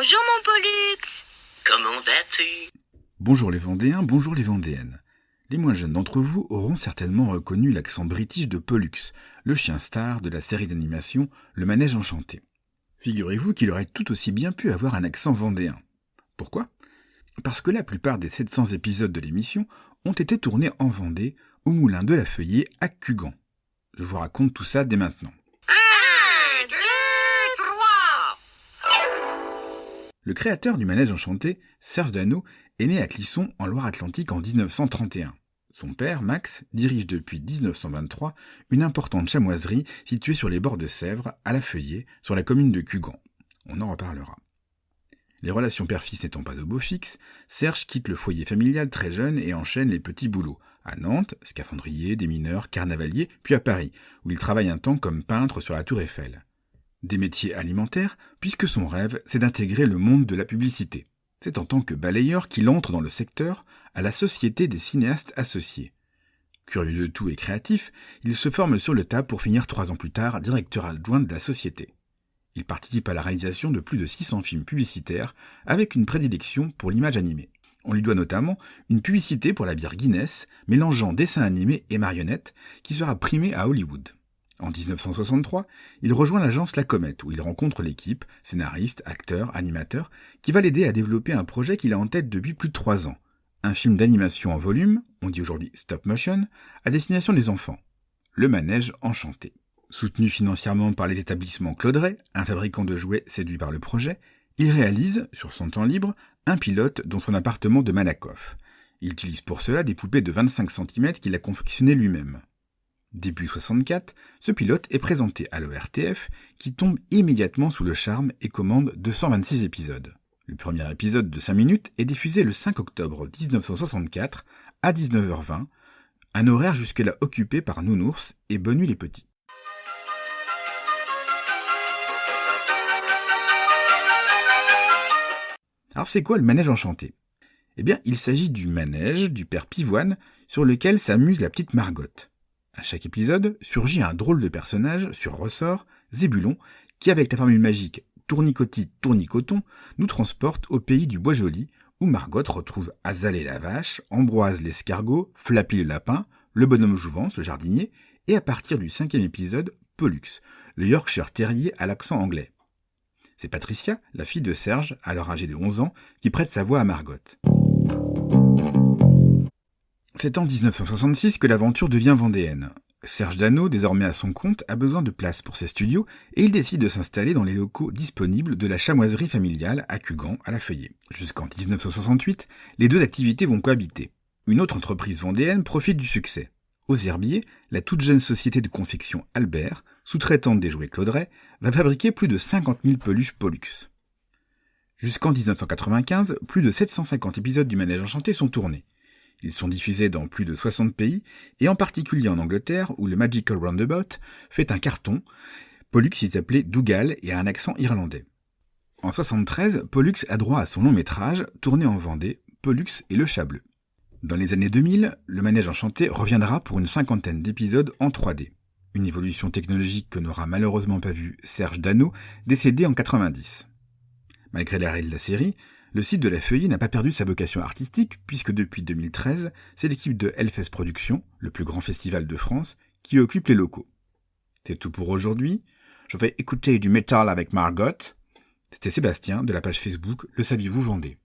Bonjour mon Pollux. Comment vas-tu? Bonjour les Vendéens, bonjour les Vendéennes. Les moins jeunes d'entre vous auront certainement reconnu l'accent british de Pollux, le chien star de la série d'animation Le Manège Enchanté. Figurez-vous qu'il aurait tout aussi bien pu avoir un accent vendéen. Pourquoi ? Parce que la plupart des 700 épisodes de l'émission ont été tournés en Vendée, au moulin de la Feuillée à Cugand. Je vous raconte tout ça dès maintenant. 1, 2, 3. Le créateur du Manège Enchanté, Serge Dano, est né à Clisson en Loire-Atlantique en 1931. Son père, Max, dirige depuis 1923 une importante chamoiserie située sur les bords de Sèvres, à la Feuillée, sur la commune de Cugand. On en reparlera. Les relations père-fils n'étant pas au beau fixe, Serge quitte le foyer familial très jeune et enchaîne les petits boulots. À Nantes, scaphandrier, démineur, carnavalier, puis à Paris, où il travaille un temps comme peintre sur la Tour Eiffel. Des métiers alimentaires, puisque son rêve, c'est d'intégrer le monde de la publicité. C'est en tant que balayeur qu'il entre dans le secteur à la Société des cinéastes associés. Curieux de tout et créatif, il se forme sur le tas pour finir 3 ans plus tard directeur adjoint de la société. Il participe à la réalisation de plus de 600 films publicitaires avec une prédilection pour l'image animée. On lui doit notamment une publicité pour la bière Guinness mélangeant dessin animé et marionnettes qui sera primée à Hollywood. En 1963, il rejoint l'agence La Comète où il rencontre l'équipe, scénaristes, acteurs, animateurs, qui va l'aider à développer un projet qu'il a en tête depuis plus de 3 ans. Un film d'animation en volume, on dit aujourd'hui stop motion, à destination des enfants. Le Manège Enchanté. Soutenu financièrement par les établissements Claudret, un fabricant de jouets séduit par le projet, il réalise, sur son temps libre, un pilote dans son appartement de Malakoff. Il utilise pour cela des poupées de 25 cm qu'il a confectionnées lui-même. Début 64, ce pilote est présenté à l'ORTF qui tombe immédiatement sous le charme et commande 226 épisodes. Le premier épisode de 5 minutes est diffusé le 5 octobre 1964 à 19h20, un horaire jusque-là occupé par Nounours et Bonne nuit les petits. Alors c'est quoi le Manège Enchanté ? Eh bien, il s'agit du manège du père Pivoine sur lequel s'amuse la petite Margotte. À chaque épisode, surgit un drôle de personnage sur ressort, Zébulon, qui avec la formule magique tournicotis tournicoton nous transporte au pays du Bois Joli, où Margotte retrouve Azalée la vache, Ambroise l'escargot, Flappy le lapin, le bonhomme Jouvence, le jardinier, et à partir du 5e épisode, Pollux, le Yorkshire Terrier à l'accent anglais. C'est Patricia, la fille de Serge, alors âgée de 11 ans, qui prête sa voix à Margotte. C'est en 1966 que l'aventure devient vendéenne. Serge Dano, désormais à son compte, a besoin de place pour ses studios et il décide de s'installer dans les locaux disponibles de la chamoiserie familiale à Cugand, à la Feuillée. Jusqu'en 1968, les deux activités vont cohabiter. Une autre entreprise vendéenne profite du succès. Aux Herbiers, la toute jeune société de confection Albert, sous-traitante des jouets Claudret, va fabriquer plus de 50 000 peluches Pollux. Jusqu'en 1995, plus de 750 épisodes du Manège Enchanté sont tournés. Ils sont diffusés dans plus de 60 pays, et en particulier en Angleterre, où le Magical Roundabout fait un carton. Pollux est appelé Dougal et a un accent irlandais. En 1973, Pollux a droit à son long métrage, tourné en Vendée, Pollux et le chat bleu. Dans les années 2000, le Manège Enchanté reviendra pour une 50aine d'épisodes en 3D. Une évolution technologique que n'aura malheureusement pas vue Serge Dano, décédé en 90. Malgré l'arrêt de la série, le site de la Feuillée n'a pas perdu sa vocation artistique puisque depuis 2013, c'est l'équipe de Hellfest Productions, le plus grand festival de France, qui occupe les locaux. C'est tout pour aujourd'hui. Je vais écouter du métal avec Margotte. C'était Sébastien de la page Facebook Le Saviez-vous Vendée.